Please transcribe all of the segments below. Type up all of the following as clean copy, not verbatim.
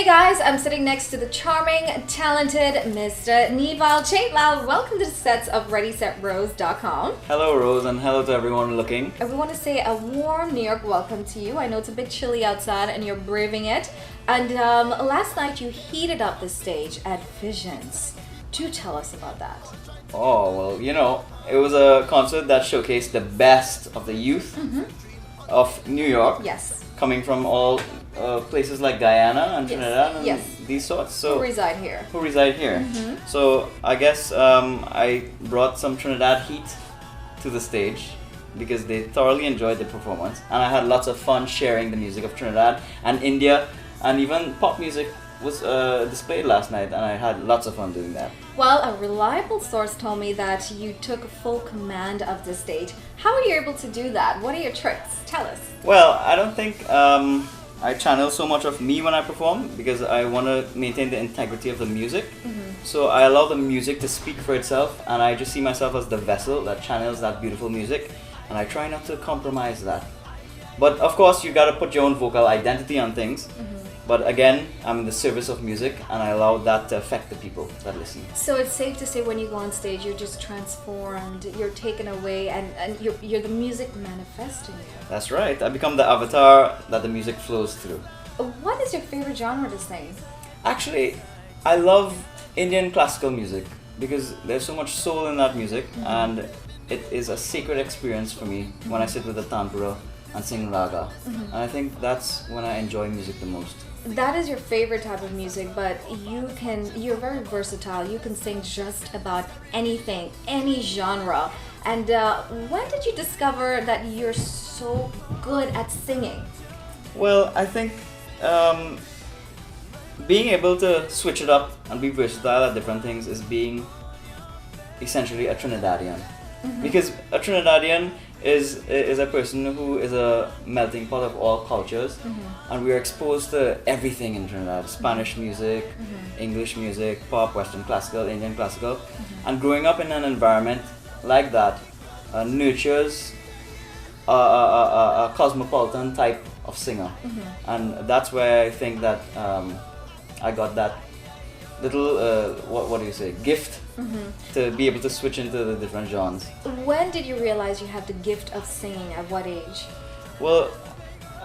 Hey guys, I'm sitting next to the charming, talented Mr. Neval Chatelal. Welcome to the sets of ReadySetRose.com. Hello Rose, and hello to everyone looking. And we want to say a warm New York welcome to you. I know it's a bit chilly outside and you're braving it. And last night you heated up the stage at Visions. Do tell us about that. Oh, well, it was a concert that showcased the best of the youth of New York. Yes. Coming from all places like Guyana and Trinidad and Yes. these sorts. So Who reside here. So I guess I brought some Trinidad heat to the stage because they thoroughly enjoyed the performance, and I had lots of fun sharing the music of Trinidad and India, and even pop music was displayed last night, and I had lots of fun doing that. Well, a reliable source told me that you took full command of the stage. How are you able to do that? What are your tricks? Tell us. Well, I don't think I channel so much of me when I perform because I want to maintain the integrity of the music. So I allow the music to speak for itself, and I just see myself as the vessel that channels that beautiful music, and I try not to compromise that. But of course, you got to put your own vocal identity on things. But again, I'm in the service of music, and I allow that to affect the people that listen. So it's safe to say when you go on stage, you're just transformed, you're taken away, and you're the music manifesting you. That's right. I become the avatar that the music flows through. What is your favorite genre to sing? Actually, I love Indian classical music because there's so much soul in that music, and it is a sacred experience for me when I sit with the tanpura and sing raga. And I think that's when I enjoy music the most. That is your favorite type of music, but you're very versatile. You can sing just about anything, any genre. And when did you discover that you're so good at singing? Well, I think being able to switch it up and be versatile at different things is being essentially a Trinidadian. Because a Trinidadian is a person who is a melting pot of all cultures, and we are exposed to everything in Trinidad: Spanish music, English music, pop, Western classical, Indian classical. And growing up in an environment like that nurtures a cosmopolitan type of singer, and that's where I think that I got that little what do you say, gift to be able to switch into the different genres. When did you realize you had the gift of singing? At what age? Well,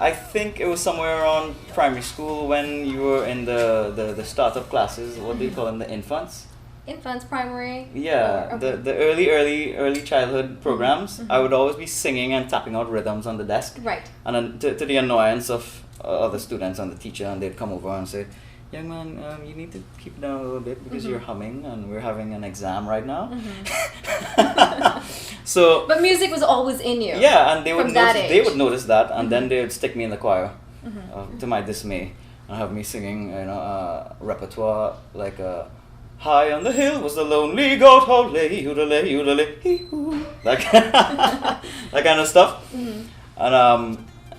I think it was somewhere around primary school when you were in the startup classes. What do you call them? The infants? Infants, primary? Yeah, the early childhood programs. I would always be singing and tapping out rhythms on the desk. Right. And then to the annoyance of other students and the teacher, and they'd come over and say, "Young man, you need to keep it down a little bit because you're humming and we're having an exam right now." So, but music was always in you. yeah, and they would notice that, and then they would stick me in the choir, to my dismay, and have me singing, repertoire like "High on the hill was the lonely goat, ho-lay, oodle-lay, oodle-lay, hee-hoo," that kind of stuff. And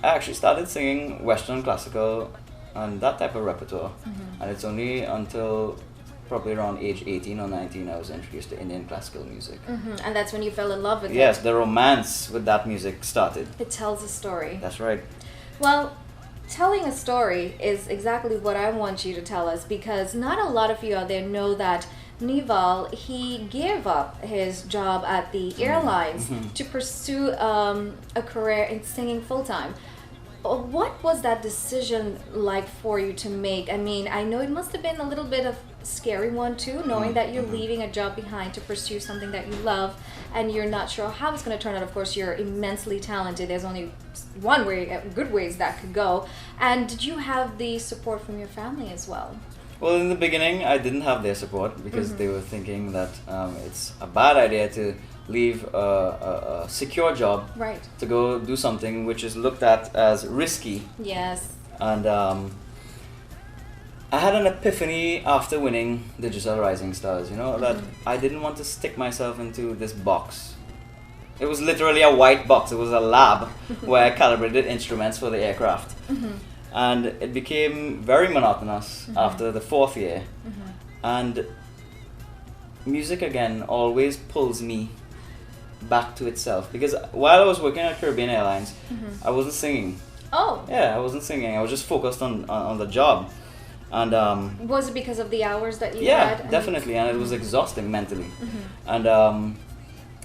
I actually started singing Western classical and that type of repertoire, and it's only until probably around age 18 or 19 I was introduced to Indian classical music. And that's when you fell in love with it. Yes, the romance with that music started. It tells a story. That's right. Well, telling a story is exactly what I want you to tell us, because not a lot of you out there know that Neval, he gave up his job at the airlines to pursue a career in singing full-time. What was that decision like for you to make? I mean, I know it must have been a little bit of a scary one too, knowing that you're leaving a job behind to pursue something that you love, and you're not sure how it's going to turn out. Of course, you're immensely talented. There's only one way, good ways that could go. And did you have the support from your family as well? Well, in the beginning, I didn't have their support because they were thinking that it's a bad idea to leave a secure job to go do something which is looked at as risky. Yes. And I had an epiphany after winning Digital Rising Stars, that I didn't want to stick myself into this box. It was literally a white box. It was a lab where I calibrated instruments for the aircraft. And it became very monotonous after the fourth year. And music again always pulls me back to itself, because while I was working at Caribbean Airlines, I wasn't singing. Oh. Yeah, I wasn't singing. I was just focused on the job. And Was it because of the hours that you yeah, had? definitely, and it was exhausting mentally. Mm-hmm. And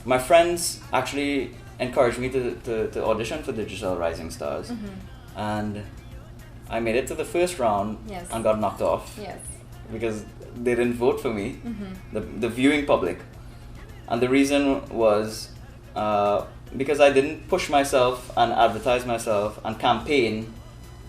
my friends actually encouraged me to audition for Digital Rising Stars, Mm-hmm. and I made it to the first round Yes. and got knocked off Yes. because they didn't vote for me, Mm-hmm. the viewing public. And the reason was because I didn't push myself and advertise myself and campaign.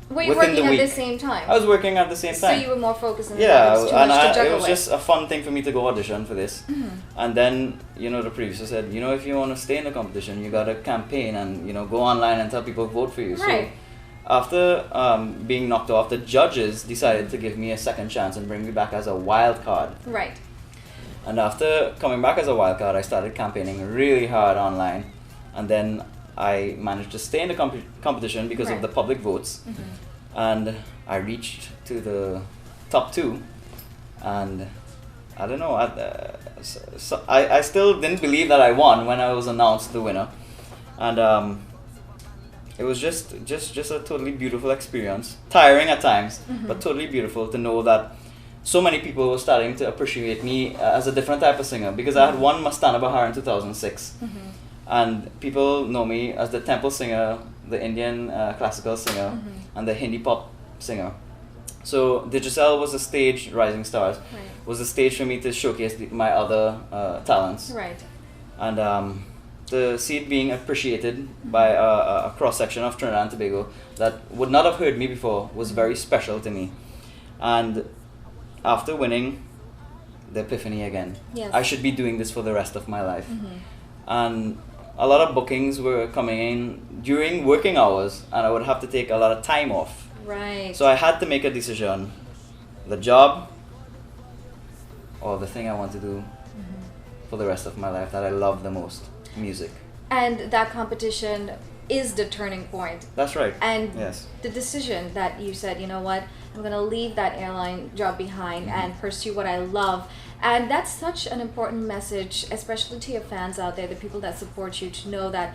Were you Within the working at the week. same time? I was working at the same So time. you were more focused on Yeah, it was too and much to it juggle was with. just a fun thing for me to go audition for this. Mhm. And then, the producer said, if you want to stay in the competition, you gotta campaign and, go online and tell people to vote for you. Right. So after being knocked off, the judges decided to give me a second chance and bring me back as a wild card. Right. And after coming back as a wild card, I started campaigning really hard online. And then I managed to stay in the competition because Right. of the public votes. Mm-hmm. And I reached to the top 2, and I don't know. I still didn't believe that I won when I was announced the winner, and it was just a totally beautiful experience. Tiring at times, Mhm. but totally beautiful to know that so many people were starting to appreciate me as a different type of singer, because I had won Mastana Bahar in 2006. Mm-hmm. And people know me as the temple singer, the Indian classical singer, Mhm. and the Hindi pop singer. So Digicel was a stage, Rising Stars Right. was a stage for me to showcase my other talents. Right. And to see it being appreciated by a cross-section of Trinidad and Tobago that would not have heard me before was very special to me. And after winning, the epiphany again. Yes. I should be doing this for the rest of my life. Mm-hmm. And a lot of bookings were coming in during working hours, and I would have to take a lot of time off. Right. So I had to make a decision: the job or the thing I want to do for the rest of my life that I love the most, music. And that competition is the turning point. That's right. And Yes. the decision that you said, you know what, I'm going to leave that airline job behind and pursue what I love. And that's such an important message, especially to your fans out there, the people that support you, to know that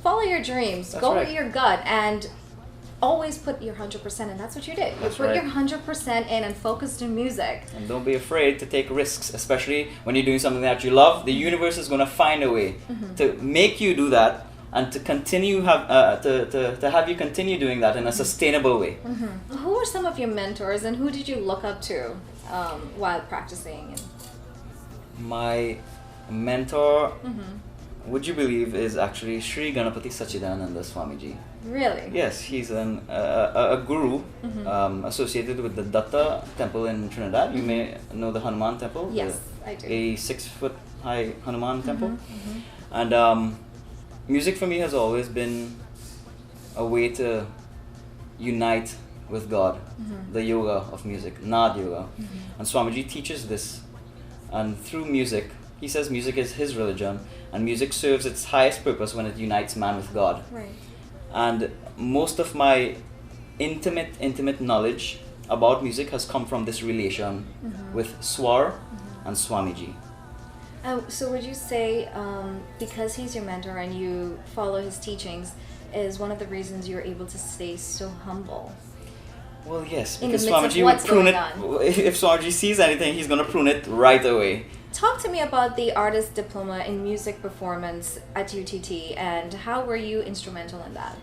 follow your dreams, That's go right. with your gut, and always put your 100% in. That's what you did. You That's put right. your 100% in and focused on music. And don't be afraid to take risks, especially when you're doing something that you love. The universe is going to find a way to make you do that, and to continue to have you continue doing that in a sustainable way. Who were some of your mentors, and who did you look up to while practicing? My mentor, would you believe, is actually Sri Ganapati Sachidananda Swamiji. Really? Yes, he's a guru associated with the Datta temple in Trinidad. You may know the Hanuman temple. Yes, I do. A 6-foot high Hanuman temple. And music for me has always been a way to unite with God, the yoga of music, Nad yoga. And Swamiji teaches this. And through music, he says music is his religion, and music serves its highest purpose when it unites man with God. Right. And most of my intimate knowledge about music has come from this relation with Swar and Swamiji. So would you say, because he's your mentor and you follow his teachings, is one of the reasons you're able to stay so humble? Well, yes, In the because midst of Swamiji would what's prune going it. on. If Swamiji sees anything, he's going to prune it right away. Talk to me about the Artist Diploma in Music Performance at UTT, and how were you instrumental in that?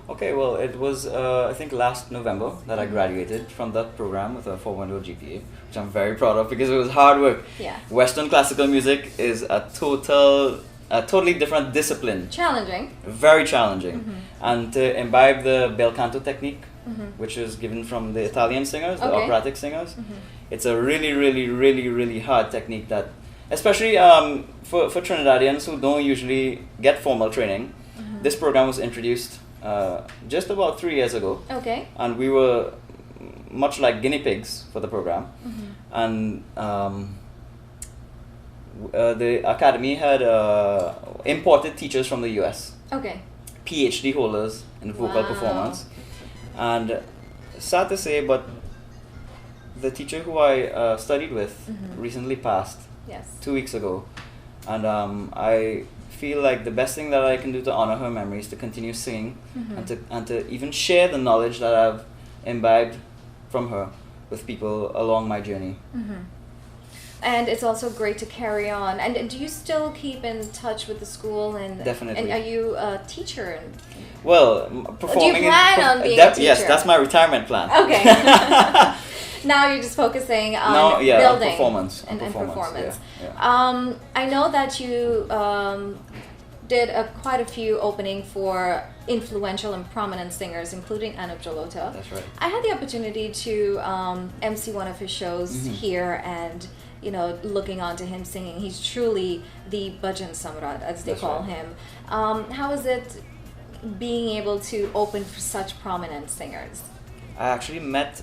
Okay, well, it was, I think, last November that I graduated from that program with a 4.0 GPA, which I'm very proud of because it was hard work. Yeah. Western classical music is a totally different discipline. Challenging. Very challenging. And to imbibe the bel canto technique, which is given from the Italian singers, the Okay. operatic singers, it's a really hard technique that, especially for Trinidadians who don't usually get formal training, this program was introduced just about 3 years ago. Okay. And we were much like guinea pigs for the program. And the academy had imported teachers from the US, Okay. PhD holders in vocal Wow. performance. And sad to say, but the teacher who I studied with recently passed Yes. 2 weeks ago. And I feel like the best thing that I can do to honor her memory is to continue singing and to even share the knowledge that I've imbibed from her with people along my journey. And it's also great to carry on. And do you still keep in touch with the school? And Definitely. And are you a teacher? Well, performing. Do you plan on being a teacher? Yes, that's my retirement plan. Okay. Now you're just focusing on building performance. And performance. Yeah. I know that you did quite a few opening for influential and prominent singers, including Anup Jalota. That's right. I had the opportunity to MC one of his shows here, and looking on to him singing. He's truly the Bhajan Samrat, as they call him. How is it being able to open for such prominent singers? I actually met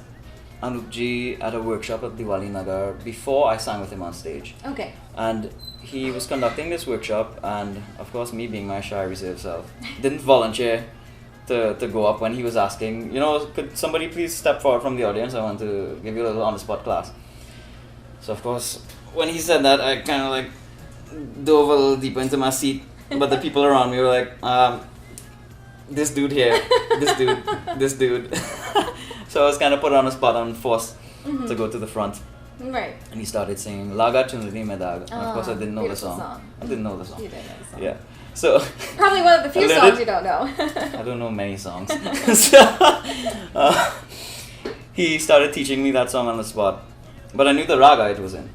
Anupji at a workshop at Diwali Nagar before I sang with him on stage. Okay. And he was conducting this workshop, and of course, me being my shy, reserved self, didn't volunteer to go up when he was asking, could somebody please step forward from the audience? I want to give you a little on-the-spot class. So of course, when he said that, I kind of like dove a little deeper into my seat, but the people around me were like, this dude here, this dude. So I was kind of put on the spot and forced to go to the front. Right. And he started singing Laga Chunri Medag. And of course I didn't know the song. I didn't know the song. You didn't know the song. Yeah. So probably one of the few songs you don't know. I don't know many songs. So he started teaching me that song on the spot. But I knew the raga it was in.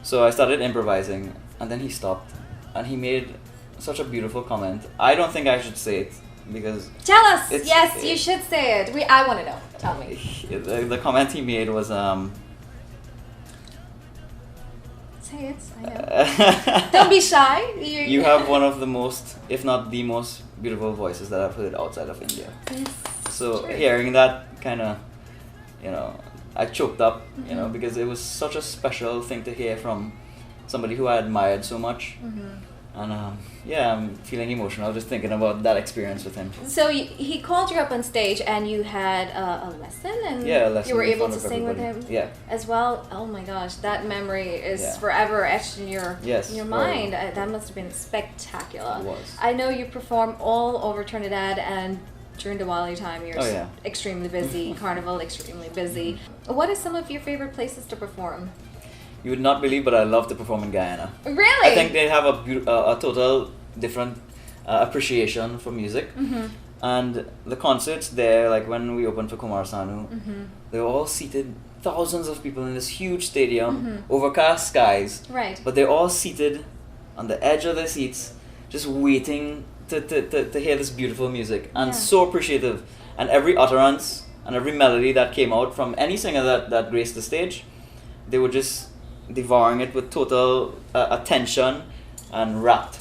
So I started improvising, and then he stopped, and he made such a beautiful comment. I don't think I should say it, because... Tell us! Yes, you should say it. I want to know. Tell me. The comment he made was... Say it. I know. Don't be shy. You have one of the most, if not the most beautiful voices that I've heard outside of India. Yes, so hearing that kind of, I choked up, because it was such a special thing to hear from somebody who I admired so much. And I'm feeling emotional just thinking about that experience with him. So he called you up on stage, and you had a lesson, and a lesson you were able to sing with him as well. Oh my gosh, that memory is forever etched in your mind. That must have been spectacular. It was. I know you perform all over Trinidad, and during Diwali time you're extremely busy, Carnival extremely busy. What are some of your favorite places to perform? You would not believe, but I love to perform in Guyana. Really? I think they have a total different appreciation for music. And the concerts there, like when we opened for Kumar Sanu, they were all seated, thousands of people in this huge stadium, overcast skies. Right. But they're all seated on the edge of their seats, just waiting to hear this beautiful music. And so appreciative. And every utterance and every melody that came out from any singer that graced the stage, they were just devouring it with total attention and rapt.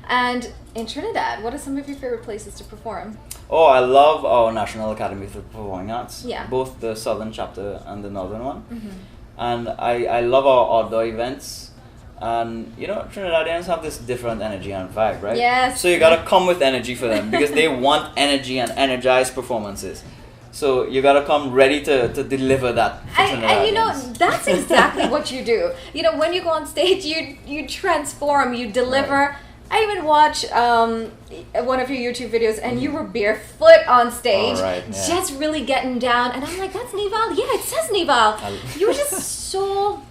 And in Trinidad, what are some of your favorite places to perform? Oh, I love our National Academy for Performing Arts. Yeah. Both the southern chapter and the northern one. And I love our outdoor events. And Trinidadians have this different energy and vibe, right? Yes. So you gotta come with energy for them because they want energy and energized performances. So you gotta come ready to deliver that. And that's exactly what you do. When you go on stage, you transform, you deliver. Right. I even watched one of your YouTube videos, and you were barefoot on stage, just really getting down. And I'm like, that's Neval. Yeah, it says Neval. You were just so.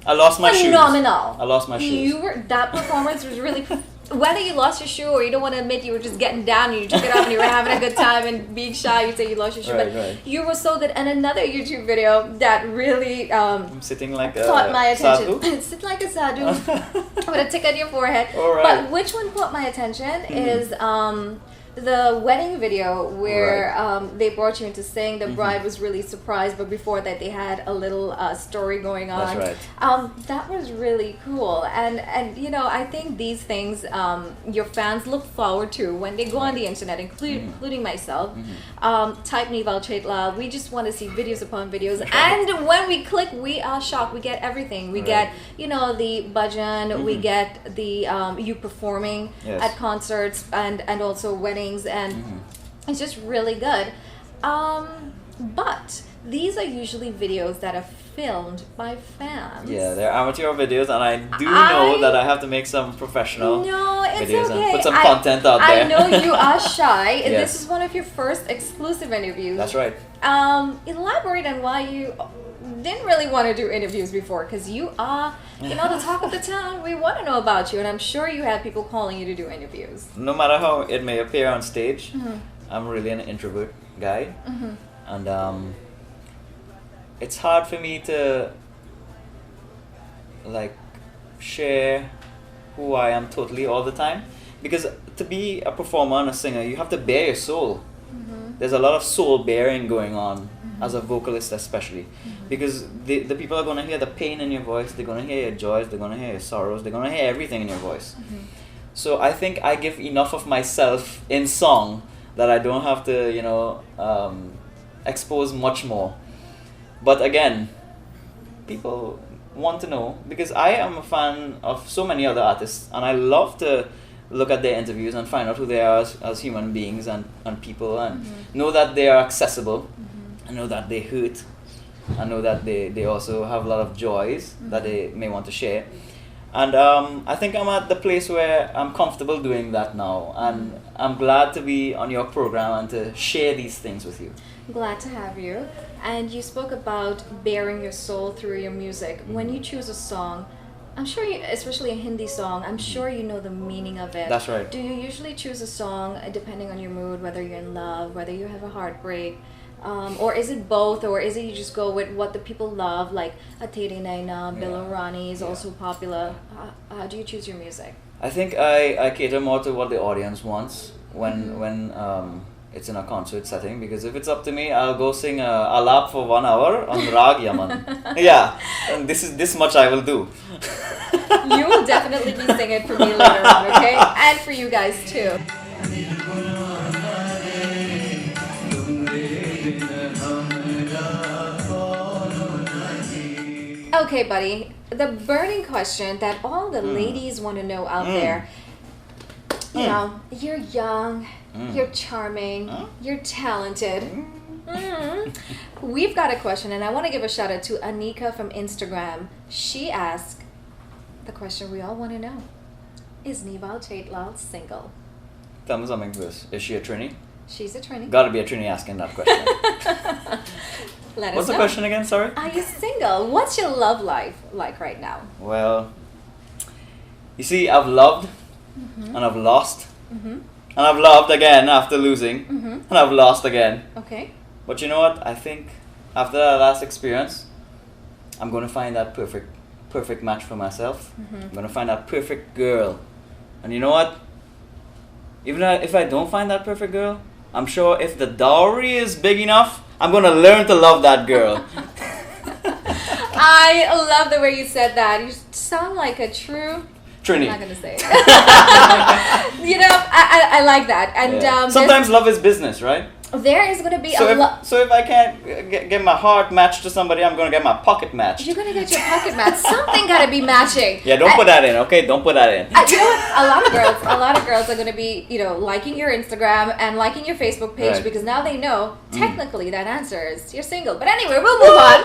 I lost my phenomenal. Shoes. I lost my shoes. That performance was really. Whether you lost your shoe or you don't want to admit you were just getting down and you took it off and you were having a good time and being shy, you say you lost your shoe. Right. You were so good. And another YouTube video that really I'm sitting like caught my attention. Sadhu? Sit like a sadhu with a tick on your forehead. All right. But which one caught my attention is the wedding video where they brought you in to sing. The bride was really surprised, but before that they had a little story going on. That's right. That was really cool, and I think these things your fans look forward to when they go on the internet, including myself. Type Neval Chatelal. We just want to see videos upon videos, and when we click, we are shocked. We get everything. We get the bhajan. We get the you performing at concerts and also weddings. And it's just really good. But these are usually videos that are filmed by fans. Yeah, they're amateur videos, and I do know that I have to make some professional videos okay. and put some content out there. I know you are shy. Yes. This is one of your first exclusive interviews. That's right. Elaborate on why you didn't really want to do interviews before, because you are, the talk of the town. We want to know about you, and I'm sure you had people calling you to do interviews. No matter how it may appear on stage, I'm really an introvert guy, and it's hard for me to like share who I am totally all the time, because to be a performer and a singer, you have to bare your soul. There's a lot of soul bearing going on as a vocalist, especially because the people are going to hear the pain in your voice, they're going to hear your joys, they're going to hear your sorrows, they're going to hear everything in your voice. So I think I give enough of myself in song that I don't have to expose much more. But again, people want to know, because I am a fan of so many other artists, and I love to look at their interviews and find out who they are as human beings and people, and know that they are accessible, and know that they hurt, and know that they also have a lot of joys that they may want to share. And I think I'm at the place where I'm comfortable doing that now, and I'm glad to be on your program and to share these things with you. Glad to have you. And you spoke about bearing your soul through your music. When you choose a song, I'm sure you, especially a Hindi song, I'm sure you know the meaning of it. That's right. Do you usually choose a song depending on your mood, whether you're in love, whether you have a heartbreak, or is it both, or is it you just go with what the people love, like Ateri Naina, Deonarine is also popular? How do you choose your music? I think I cater more to what the audience wants when it's in a concert setting, because if it's up to me, I'll go sing a lap for 1 hour on Rag Yaman. Yeah, and this much I will do. You will definitely be singing for me later on, okay? And for you guys too. Okay, buddy, the burning question that all the ladies want to know out there, you know, you're young, you're charming, you're talented. We've got a question, and I want to give a shout out to Anika from Instagram. She asked the question we all want to know: is Neval Chatelal single? Tell me something first. Is she a Trini? She's a Trini. Gotta be a Trini asking that question. What's the question again? Sorry? Are you single? What's your love life like right now? Well, you see, I've loved and I've lost, and I've loved again after losing, and I've lost again. Okay. But you know what? I think after that last experience, I'm going to find that perfect match for myself. I'm going to find that perfect girl. And you know what? Even if I don't find that perfect girl, I'm sure if the dowry is big enough, I'm going to learn to love that girl. I love the way you said that. You sound like a true... Trini. I'm not going to say it. You know, I like that. And sometimes love is business, right? There is going to be So if I can't get my heart matched to somebody, I'm going to get my pocket matched. You're going to get your pocket matched. Something got to be matching. Yeah, don't put that in, okay? Don't put that in. You know what? A lot of girls are going to be, you know, liking your Instagram and liking your Facebook page, because now they know technically that answer is you're single. But anyway, we'll move on.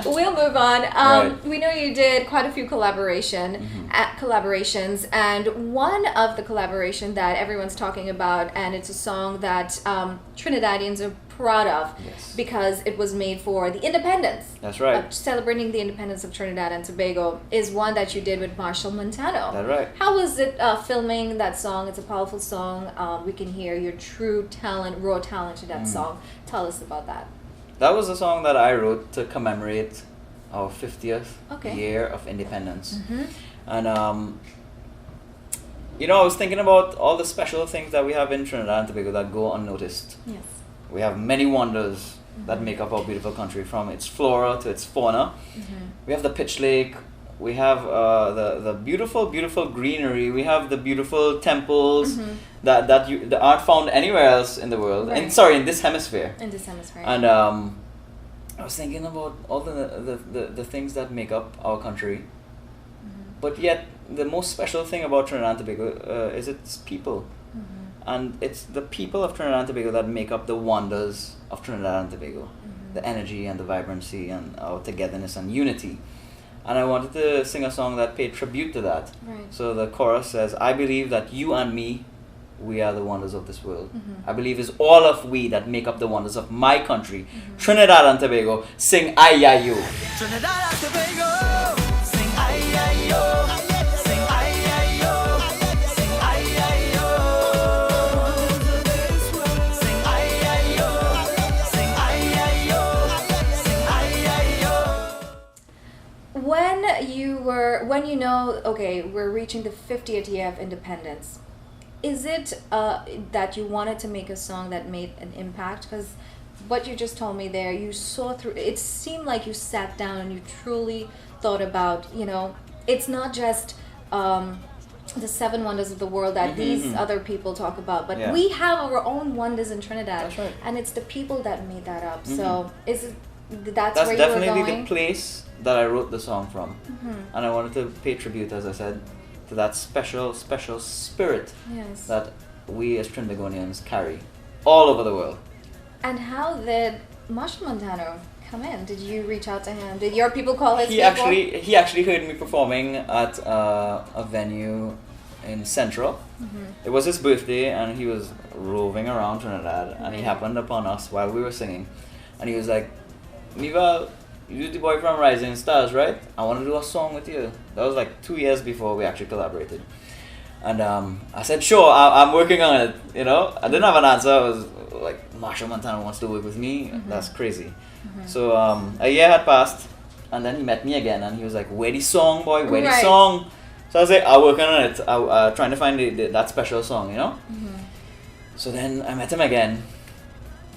We'll move on. Right. We know you did quite a few collaborations, and one of the collaboration that everyone's talking about, and it's a song that Trinidadians are proud of, because it was made for the independence. That's right. Celebrating the independence of Trinidad and Tobago is one that you did with Machel. That's right. How was it filming that song? It's a powerful song. We can hear your true talent, raw talent to that song. Tell us about that. That was a song that I wrote to commemorate our 50th year of independence. And you know, I was thinking about all the special things that we have in Trinidad and Tobago that go unnoticed. Yes. We have many wonders that make up our beautiful country, from its flora to its fauna. We have the Pitch Lake. We have the beautiful, beautiful greenery. We have the beautiful temples that aren't found anywhere else in the world. Right. In this hemisphere. In this hemisphere. And I was thinking about all the things that make up our country. But yet, the most special thing about Trinidad and Tobago is its people. And it's the people of Trinidad and Tobago that make up the wonders of Trinidad and Tobago. The energy and the vibrancy and our togetherness and unity. And I wanted to sing a song that paid tribute to that. Right. So the chorus says, I believe that you and me, we are the wonders of this world. I believe it's all of we that make up the wonders of my country, Trinidad and Tobago. Sing ay-ya-yo. Trinidad and Tobago, sing ay-ya-yo, sing ay-ya-yo, sing ay-ya-yo. Sing ay-ya-yo, sing ay-ya-yo, sing ay-ya-yo. When you know, okay, we're reaching the 50th year of independence, is it that you wanted to make a song that made an impact? Because what you just told me there, you saw through, it seemed like you sat down and you truly thought about, it's not just the seven wonders of the world that these other people talk about, but we have our own wonders in Trinidad. That's right. And it's the people that made that up. So is it, that's That's where you were definitely going? the place that I wrote the song from. And I wanted to pay tribute, as I said, to that special, special spirit Yes. that we as Trinidadians carry all over the world. And how did Machel Montano come in? Did you reach out to him? Did your people call his He people? actually heard me performing at a venue in Central. It was his birthday, and he was roving around Trinidad, and he happened upon us while we were singing, and he was like, "Neval, you're the boy from Rising Stars, right? I want to do a song with you." That was like 2 years before we actually collaborated. And I said, sure, I'm working on it, I didn't have an answer. I was like, Machel Montano wants to work with me? That's crazy. So a year had passed, and then he met me again, and he was like, where the song, boy? Where the Right. song? So I was like, I'm working on it. Trying to find that special song, So then I met him again,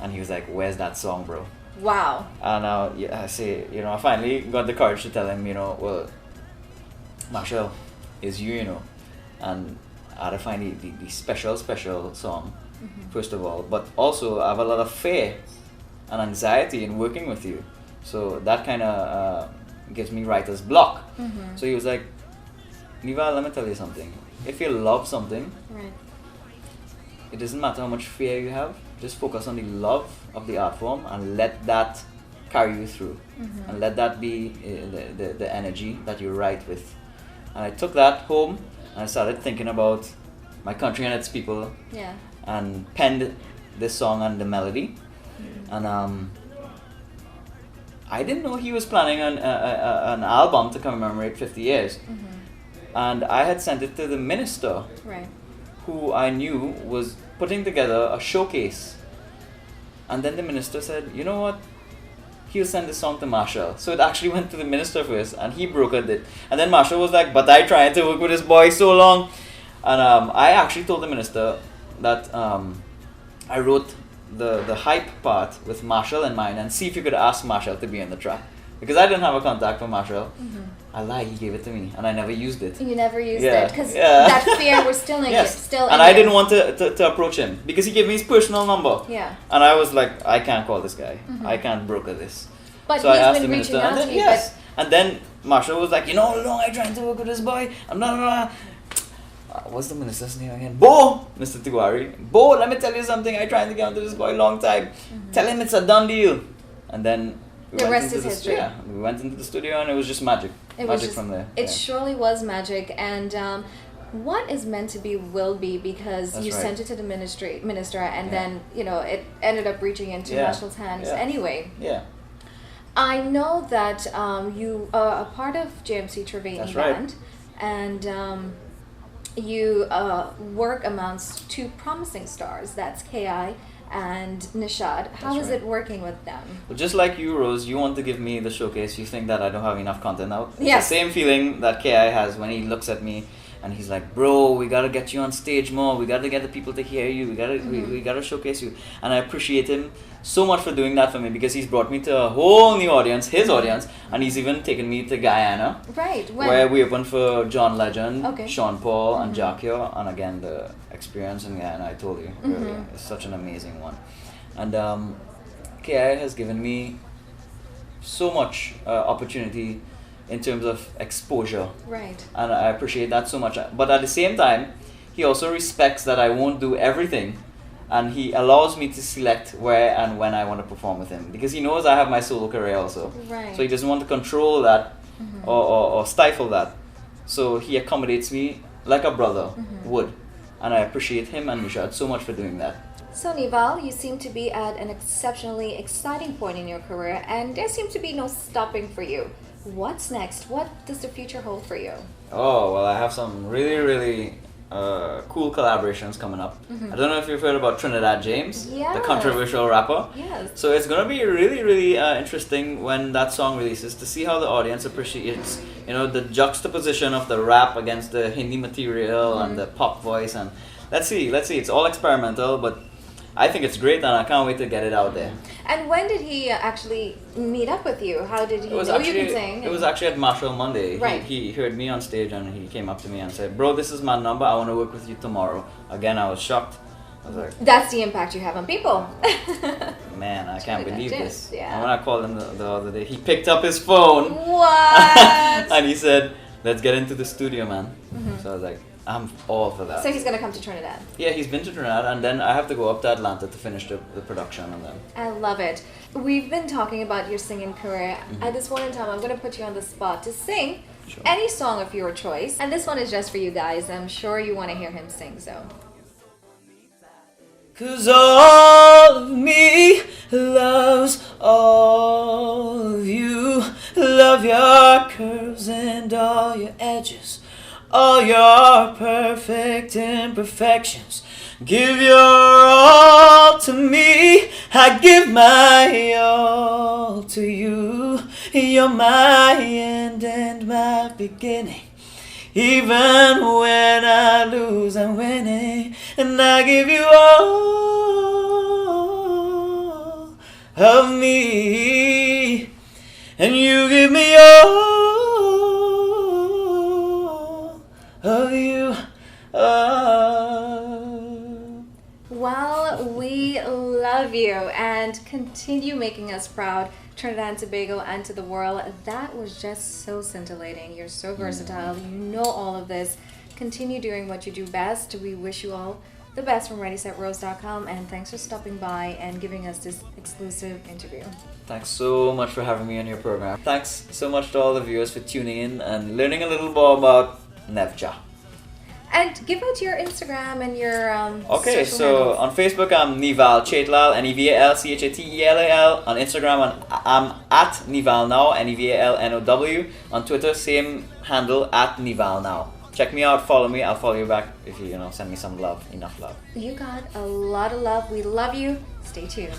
and he was like, where's that song, bro? Wow. And I say, I finally got the courage to tell him, well, Machel, is you, and I had to find the special song, first of all. But also, I have a lot of fear and anxiety in working with you. So that kind of gives me writer's block. So he was like, Neval, let me tell you something. If you love something, Right. it doesn't matter how much fear you have, just focus on the love of the art form and let that carry you through. And let that be the energy that you write with. And I took that home and I started thinking about my country and its people, Yeah. and penned this song and the melody. And I didn't know he was planning an album to commemorate 50 years. And I had sent it to the minister, Right. who I knew was putting together a showcase. And then the minister said, you know what? He'll send this song to Machel. So it actually went to the minister first, and he brokered it. And then Machel was like, but I tried to work with this boy so long. And I actually told the minister that I wrote the hype part with Machel in mind, and see if you could ask Machel to be on the track. Because I didn't have a contact for Machel. I lied, he gave it to me, and I never used it. You never used Yeah, it because yeah. that fear was still in Yes. you. Still And in I you. didn't want to approach him because he gave me his personal number. Yeah. And I was like, I can't call this guy. I can't broker this. But So I he's asked been the reaching minister, out and then, to you. yes. And then Machel was like, how long I trying to work with this boy? I'm not. What's the minister's name again? Bo! Mr. Tiguari. Bo, let me tell you something. I trying to get onto this boy a long time. Tell him it's a done deal. And then The rest is history. Yeah, we went into the studio and it was just magic. It was Magic just, from there. It yeah. surely was magic, and what is meant to be will be, because That's you right. sent it to the minister, and Yeah. then it ended up reaching into Yeah. Machel's hands. Yeah. Anyway, Yeah. I know that you are a part of JMC Triveni That's right. Band, and you work amongst two promising stars. That's Ki and Nishad. How That's is right. it working with them? Well, just like you, Rose, you want to give me the showcase. You think that I don't have enough content out. It's Yes. the same feeling that Ki has when he looks at me and he's like, bro, we gotta get you on stage more. We gotta get the people to hear you. We gotta showcase you. And I appreciate him so much for doing that for me, because he's brought me to a whole new audience, his audience, and he's even taken me to Guyana, Right. where we opened for John Legend, Okay. Sean Paul, and Jacquio. And again, the experience in Guyana, I told you, really, is such an amazing one. And Ki has given me so much opportunity in terms of exposure, Right. and I appreciate that so much. But at the same time, he also respects that I won't do everything, and he allows me to select where and when I want to perform with him, because he knows I have my solo career also. Right. So he doesn't want to control that or stifle that. So he accommodates me like a brother would, and I appreciate him and Machel so much for doing that. So Neval, you seem to be at an exceptionally exciting point in your career, and there seems to be no stopping for you. What's next? What does the future hold for you? Oh, well, I have some really cool collaborations coming up. I don't know if you've heard about Trinidad James, the Yes. controversial rapper. Yes. So it's gonna be really interesting when that song releases to see how the audience appreciates, the juxtaposition of the rap against the Hindi material and the pop voice. And let's see. It's all experimental, but I think it's great, and I can't wait to get it out there. And when did he actually meet up with you? How did he It was know actually you can sing? it was actually at Machel Monday. Right. He heard me on stage and he came up to me and said, "Bro, this is my number. I want to work with you tomorrow." Again, I was shocked. I was like, That's the impact you have on people. "Man, I can't Trinidad believe James, this." yeah. And when I called him the other day, he picked up his phone What? and he said, "Let's get into the studio, man." So I was like, "I'm all for that." So he's gonna come to Trinidad. Yeah, he's been to Trinidad, and then I have to go up to Atlanta to finish the production on them. I love it. We've been talking about your singing career. At this point in time, I'm going to put you on the spot to sing Sure. any song of your choice. And this one is just for you guys. I'm sure you want to hear him sing, so. 'Cause all of me loves all of you. Love your curves and all your edges, all your perfect imperfections. Give your all to me, I give my all to you. You're my end and my beginning. Even when I lose, I'm winning, and I give you all of me, and you give me all of you. Well, we love you and continue making us proud, Trinidad and Tobago, and to the world. That was just so scintillating. You're so versatile. You know all of this. Continue doing what you do best. We wish you all the best from ReadySetRose.com, and thanks for stopping by and giving us this exclusive interview. Thanks so much for having me on your program. Thanks so much to all the viewers for tuning in and learning a little more about Nevja. And give out your Instagram and your Okay, social so handles. on Facebook I'm Neval Chatelal, Neval. On Instagram I'm at Neval Now, Nevalnow. On Twitter, same handle, at Neval Now. Check me out, follow me, I'll follow you back if you send me some love, enough love. You got a lot of love. We love you. Stay tuned.